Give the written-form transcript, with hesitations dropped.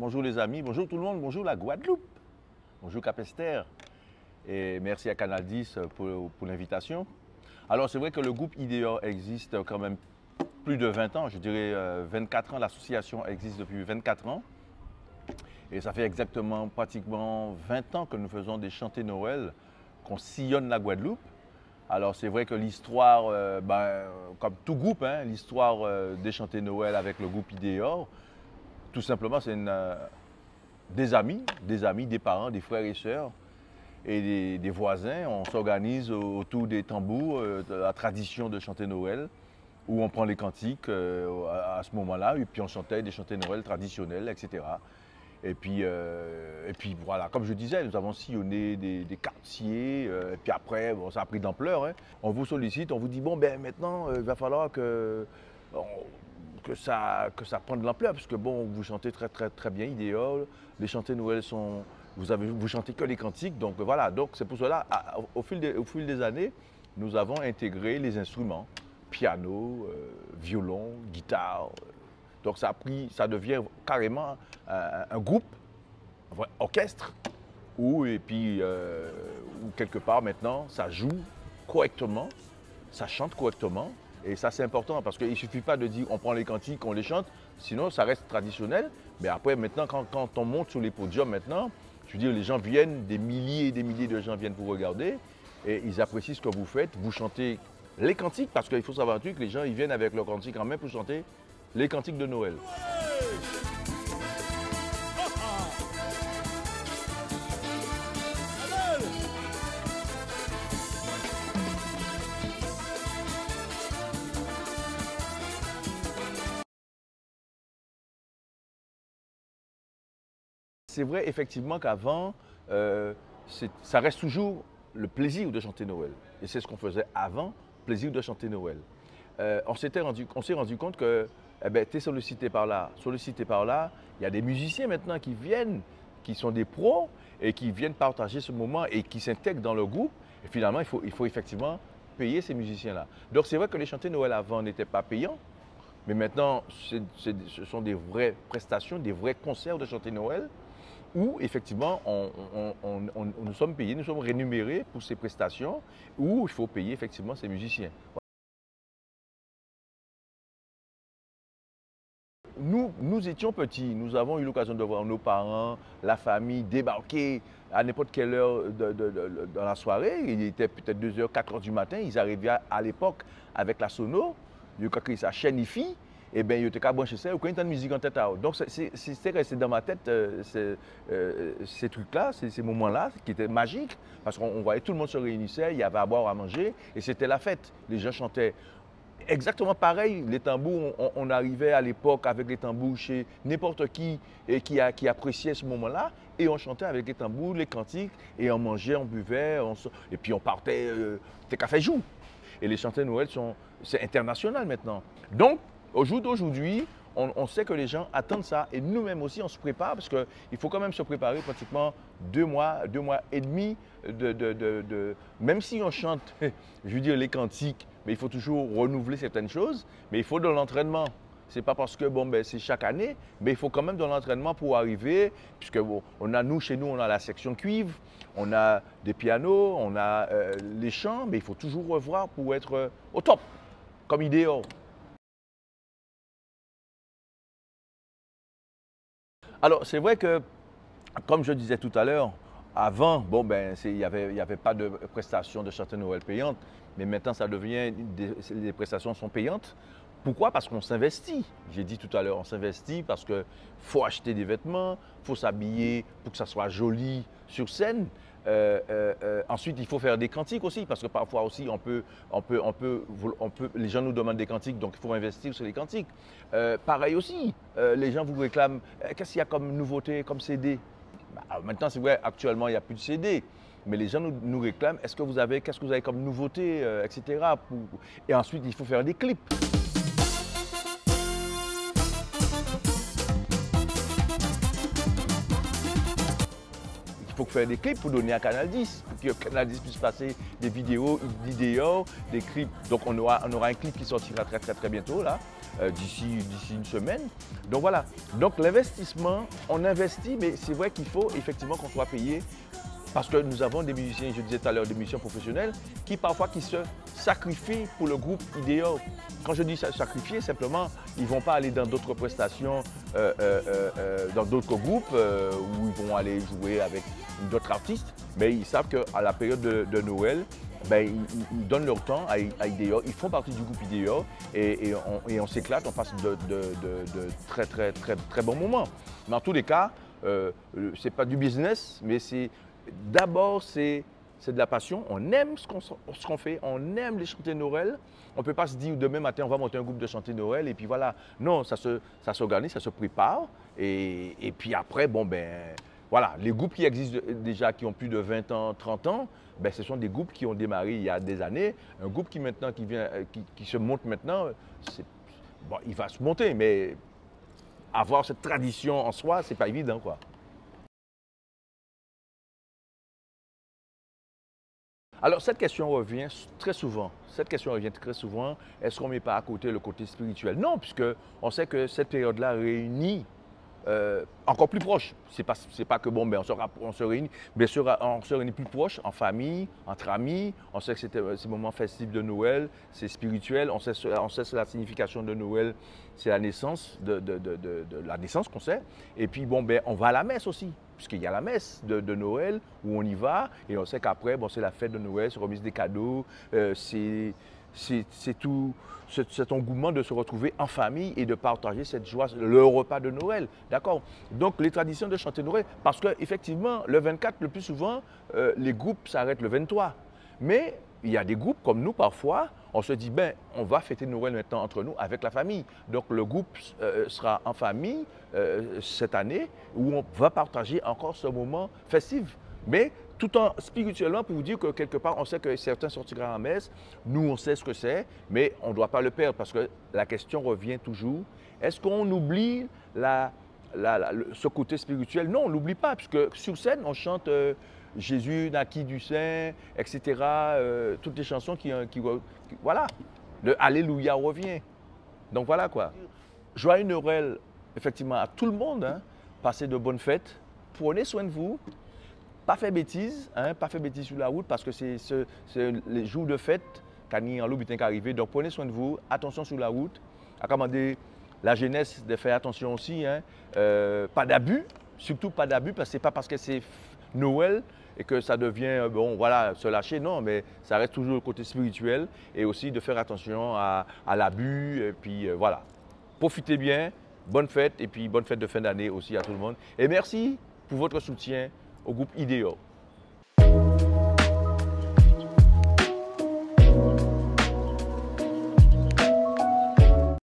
bonjour les amis, bonjour tout le monde, bonjour la Guadeloupe, bonjour Cap-Esther et merci à Canal 10 pour l'invitation. Alors c'est vrai que le groupe Idéor existe quand même plus de 20 ans, je dirais 24 ans, l'association existe depuis 24 ans et ça fait exactement pratiquement 20 ans que nous faisons des chantés Noël, qu'on sillonne la Guadeloupe. Alors c'est vrai que l'histoire, comme tout groupe, l'histoire des chantés Noël avec le groupe Idéor, tout simplement c'est des amis, des parents, des frères et sœurs et des voisins. On s'organise autour des tambours, de la tradition de chanter Noël, où on prend les cantiques à ce moment-là, et puis on chantait des chantés Noël traditionnels, etc. Et puis voilà, comme je disais, nous avons sillonné des quartiers, et puis après, bon, ça a pris d'ampleur. On vous sollicite, on vous dit, bon, ben maintenant, il va falloir que ça prenne de l'ampleur, parce que bon, vous chantez très bien Idéor, les chantés Noël sont, vous chantez que les cantiques, donc voilà, donc c'est pour cela, au fil des années, nous avons intégré les instruments, piano, violon, guitare. Donc ça devient carrément un groupe, un vrai orchestre, où quelque part maintenant, ça joue correctement, ça chante correctement. Et ça c'est important parce qu'il ne suffit pas de dire on prend les cantiques, on les chante, sinon ça reste traditionnel. Mais après maintenant, quand on monte sur les podiums maintenant, je veux dire, les gens viennent, des milliers et des milliers de gens viennent vous regarder et ils apprécient ce que vous faites. Vous chantez les cantiques, parce qu'il faut savoir un truc, les gens ils viennent avec leurs cantiques en main pour chanter les cantiques de Noël. C'est vrai effectivement qu'avant, ça reste toujours le plaisir de chanter Noël. Et c'est ce qu'on faisait avant, plaisir de chanter Noël. On s'est rendu compte que tu es sollicité par là, il y a des musiciens maintenant qui viennent, qui sont des pros et qui viennent partager ce moment et qui s'intègrent dans le groupe. Et finalement, il faut effectivement payer ces musiciens-là. Donc c'est vrai que les chantés Noël avant n'étaient pas payants, mais maintenant ce sont des vraies prestations, des vrais concerts de chanter Noël, où effectivement nous sommes payés, nous sommes rémunérés pour ces prestations, où il faut payer effectivement ces musiciens. Nous étions petits, nous avons eu l'occasion de voir nos parents, la famille débarquer à n'importe quelle heure dans la soirée. Il était peut-être 2 h, 4 h du matin, ils arrivaient à l'époque avec la sono, ils ont sa chaîne IFI. Et bien, il était qu'à brancher ça, aucun temps de musique en tête. Donc, c'est resté dans ma tête, ces trucs-là, ces moments-là, qui étaient magiques, parce qu'on voyait tout le monde se réunissait, il y avait à boire, à manger, et c'était la fête. Les gens chantaient exactement pareil. Les tambours, on arrivait à l'époque avec les tambours chez n'importe qui et qui appréciait ce moment-là, et on chantait avec les tambours, les cantiques, et on mangeait, on buvait, et puis on partait, c'était café jour. Et les chanteurs de Noël, c'est international maintenant. Donc, au jour d'aujourd'hui, on sait que les gens attendent ça et nous-mêmes aussi on se prépare parce qu'il faut quand même se préparer pratiquement 2 mois et demi même si on chante, je veux dire les cantiques, mais il faut toujours renouveler certaines choses, mais il faut de l'entraînement. C'est pas parce que c'est chaque année, mais il faut quand même de l'entraînement pour arriver, puisque chez nous, on a la section cuivre, on a des pianos, on a les chants, mais il faut toujours revoir pour être au top, comme Idéor. Alors, c'est vrai que, comme je disais tout à l'heure, avant, il n'y avait pas de prestations de chanter Noël payantes, mais maintenant, ça devient, les prestations sont payantes. Pourquoi? Parce qu'on s'investit. J'ai dit tout à l'heure, on s'investit parce qu'il faut acheter des vêtements, il faut s'habiller pour que ça soit joli sur scène. Ensuite, il faut faire des cantiques aussi, parce que parfois aussi, les gens nous demandent des cantiques, donc il faut investir sur les cantiques. Pareil aussi, les gens vous réclament, qu'est-ce qu'il y a comme nouveauté, comme CD? Maintenant, c'est vrai, actuellement, il n'y a plus de CD. Mais les gens nous réclament, qu'est-ce que vous avez comme nouveauté, etc. Et ensuite, il faut faire des clips. Il faut donc faire des clips pour donner à Canal 10, pour que Canal 10 puisse passer des vidéos, des clips. Donc on aura un clip qui sortira très bientôt là, d'ici une semaine. Donc voilà. Donc l'investissement, on investit, mais c'est vrai qu'il faut effectivement qu'on soit payé. Parce que nous avons des musiciens, je disais tout à l'heure, des musiciens professionnels qui parfois se sacrifient pour le groupe Idéal. Quand je dis sacrifier, simplement, ils ne vont pas aller dans d'autres prestations, dans d'autres groupes où ils vont aller jouer avec d'autres artistes, mais ils savent qu'à la période de Noël, ben, ils donnent leur temps à Idéal, ils font partie du groupe Idéal et on s'éclate, on passe de très bons moments. Mais en tous les cas, ce n'est pas du business, mais d'abord, c'est de la passion. On aime ce qu'on fait, on aime les chanter Noël. On ne peut pas se dire demain matin, on va monter un groupe de chanter Noël et puis voilà. Non, ça s'organise, ça se prépare. Et puis après, bon ben, voilà, les groupes qui existent déjà, qui ont plus de 20 ans, 30 ans, ben, ce sont des groupes qui ont démarré il y a des années. Un groupe qui se monte maintenant, bon, il va se monter, mais avoir cette tradition en soi, c'est pas évident, quoi. Alors, cette question revient très souvent. Est-ce qu'on ne met pas à côté le côté spirituel? Non, puisque on sait que cette période-là réunit encore plus proche. C'est pas que bon, ben, on se réunit, bien sûr, on se réunit plus proche, en famille, entre amis. On sait que ces moments festifs de Noël, c'est spirituel. On sait la signification de Noël, c'est la naissance, de la naissance qu'on sait. Et puis, bon, ben, on va à la messe aussi, puisqu'il y a la messe de Noël où on y va. Et on sait qu'après, bon, c'est la fête de Noël, c'est remise des cadeaux, c'est tout cet engouement de se retrouver en famille et de partager cette joie, le repas de Noël. D'accord? Donc, les traditions de chanter Noël, parce qu'effectivement, le 24, le plus souvent, les groupes s'arrêtent le 23. Mais il y a des groupes comme nous, parfois, on se dit, ben, on va fêter Noël maintenant entre nous avec la famille. Donc, le groupe sera en famille cette année où on va partager encore ce moment festif. Mais tout en spirituellement, pour vous dire que quelque part, on sait que certains sortiront à la messe, nous, on sait ce que c'est, mais on ne doit pas le perdre parce que la question revient toujours. Est-ce qu'on oublie ce côté spirituel? Non, on ne l'oublie pas, puisque sur scène, on chante Jésus, naquit du Saint, etc. Toutes les chansons voilà, le Alléluia revient. Donc voilà quoi. Joyeux Noël, effectivement, à tout le monde. Hein. Passez de bonnes fêtes. Prenez soin de vous. Pas faire bêtises, hein, pas faire bêtises sur la route parce que c'est les jours de fête qui arrivé. Donc prenez soin de vous, attention sur la route. À commander la jeunesse de faire attention aussi, hein. Pas d'abus, surtout pas d'abus parce que c'est pas parce que c'est Noël et que ça devient, bon voilà, se lâcher, non, mais ça reste toujours le côté spirituel et aussi de faire attention à l'abus et puis voilà. Profitez bien, bonne fête et puis bonne fête de fin d'année aussi à tout le monde. Et merci pour votre soutien au groupe Idéal.